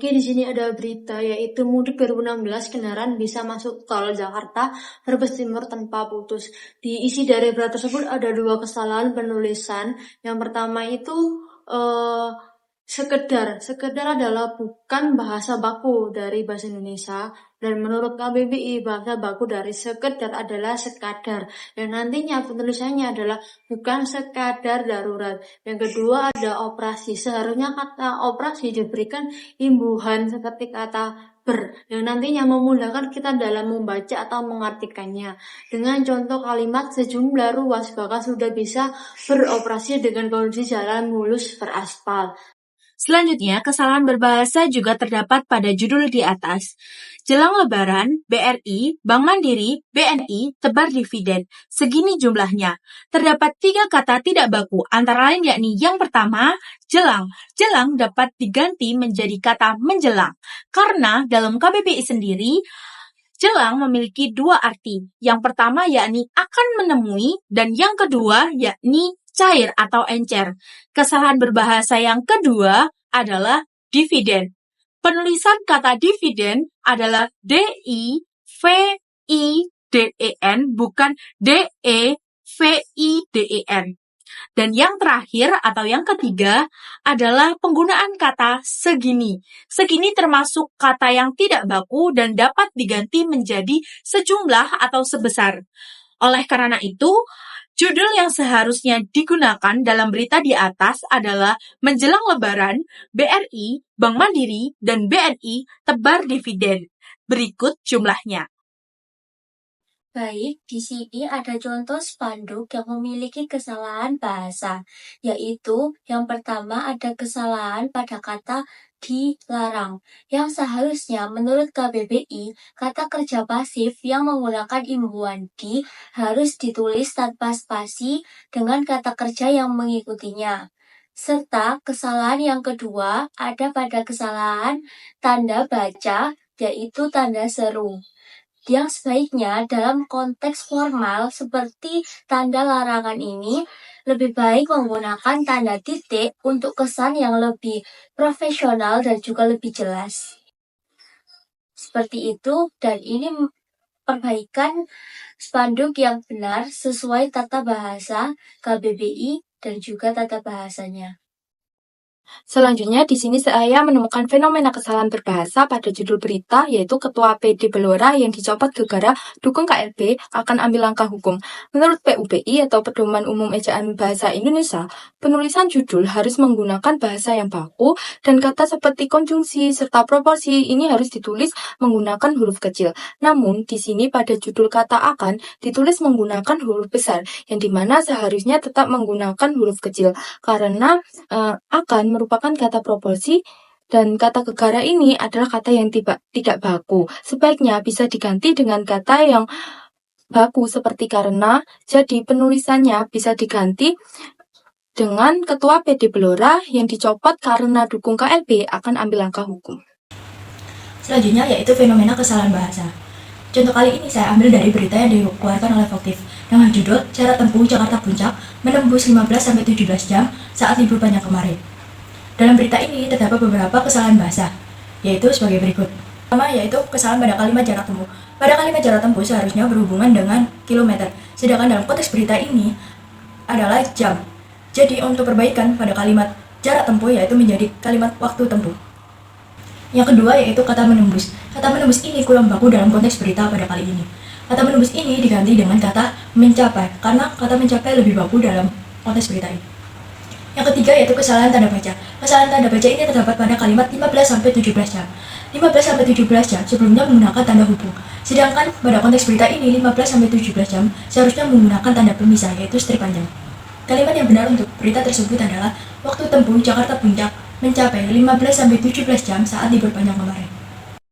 Oke, di sini ada berita yaitu mudik 2016 kendaraan bisa masuk tol Jakarta Brebes Timur tanpa putus. Diisi dari berita tersebut ada dua kesalahan penulisan. Yang pertama itu eh, sekedar adalah bukan bahasa baku dari bahasa Indonesia, dan menurut KBBI bahasa baku dari sekedar adalah sekadar, dan nantinya penulisannya adalah bukan sekadar darurat. Yang kedua ada operasi, seharusnya kata operasi diberikan imbuhan seperti kata ber, yang nantinya memudahkan kita dalam membaca atau mengartikannya. Dengan contoh kalimat sejumlah ruas bahkan sudah bisa beroperasi dengan kondisi jalan mulus beraspal. Selanjutnya, kesalahan berbahasa juga terdapat pada judul di atas. Jelang Lebaran, BRI, Bank Mandiri, BNI, tebar dividen. Segini jumlahnya. Terdapat 3 kata tidak baku, antara lain yakni yang pertama, jelang. Jelang dapat diganti menjadi kata menjelang. Karena dalam KBBI sendiri, jelang memiliki 2 arti. Yang pertama yakni akan menemui, dan yang kedua yakni cair atau encer. Kesalahan berbahasa yang kedua adalah dividen. Penulisan kata dividen adalah D-I-V-I-D-E-N, bukan D-E-V-I-D-E-N. Dan yang terakhir atau yang ketiga adalah penggunaan kata segini. Segini termasuk kata yang tidak baku dan dapat diganti menjadi sejumlah atau sebesar. Oleh karena itu, judul yang seharusnya digunakan dalam berita di atas adalah menjelang Lebaran, BRI, Bank Mandiri, dan BNI tebar dividen. Berikut jumlahnya. Baik, di sini ada contoh spanduk yang memiliki kesalahan bahasa, yaitu yang pertama ada kesalahan pada kata dilarang, yang seharusnya menurut KBBI, kata kerja pasif yang menggunakan imbuhan di harus ditulis tanpa spasi dengan kata kerja yang mengikutinya. Serta kesalahan yang kedua ada pada kesalahan tanda baca, yaitu tanda seru, yang sebaiknya dalam konteks formal seperti tanda larangan ini lebih baik menggunakan tanda titik untuk kesan yang lebih profesional dan juga lebih jelas. Seperti itu, dan ini perbaikan spanduk yang benar sesuai tata bahasa KBBI dan juga tata bahasanya. Selanjutnya, di sini saya menemukan fenomena kesalahan berbahasa pada judul berita, yaitu Ketua PD Blora yang dicopot gara-gara dukung KLB akan ambil langkah hukum. Menurut PUBI atau Pedoman Umum Ejaan Bahasa Indonesia, penulisan judul harus menggunakan bahasa yang baku dan kata seperti konjungsi serta proporsi ini harus ditulis menggunakan huruf kecil. Namun, di sini pada judul kata akan ditulis menggunakan huruf besar, yang dimana seharusnya tetap menggunakan huruf kecil, karena akan merupakan kata proporsi dan kata gegara ini adalah kata yang tidak baku. Sebaiknya bisa diganti dengan kata yang baku seperti karena, jadi penulisannya bisa diganti dengan Ketua PD Blora yang dicopot karena dukung KLB akan ambil langkah hukum. Selanjutnya yaitu fenomena kesalahan bahasa. Contoh kali ini saya ambil dari berita yang dikeluarkan oleh Voktif dengan judul Jarak Tempuh Jakarta Puncak menembus 15-17 jam saat libur panjang kemarin. Dalam berita ini terdapat beberapa kesalahan bahasa, yaitu sebagai berikut. Pertama yaitu kesalahan pada kalimat jarak tempuh. Pada kalimat jarak tempuh seharusnya berhubungan dengan kilometer, sedangkan dalam konteks berita ini adalah jam. Jadi untuk perbaikan pada kalimat jarak tempuh yaitu menjadi kalimat waktu tempuh. Yang kedua yaitu kata menembus. Kata menembus ini kurang baku dalam konteks berita pada kali ini. Kata menembus ini diganti dengan kata mencapai, karena kata mencapai lebih baku dalam konteks berita ini. Yang ketiga yaitu kesalahan tanda baca. Kesalahan tanda baca ini terdapat pada kalimat 15-17 jam. 15-17 jam sebelumnya menggunakan tanda hubung. Sedangkan pada konteks berita ini 15-17 jam seharusnya menggunakan tanda pemisah yaitu strip panjang. Kalimat yang benar untuk berita tersebut adalah waktu tempuh Jakarta Puncak mencapai 15-17 jam saat libur panjang kemarin.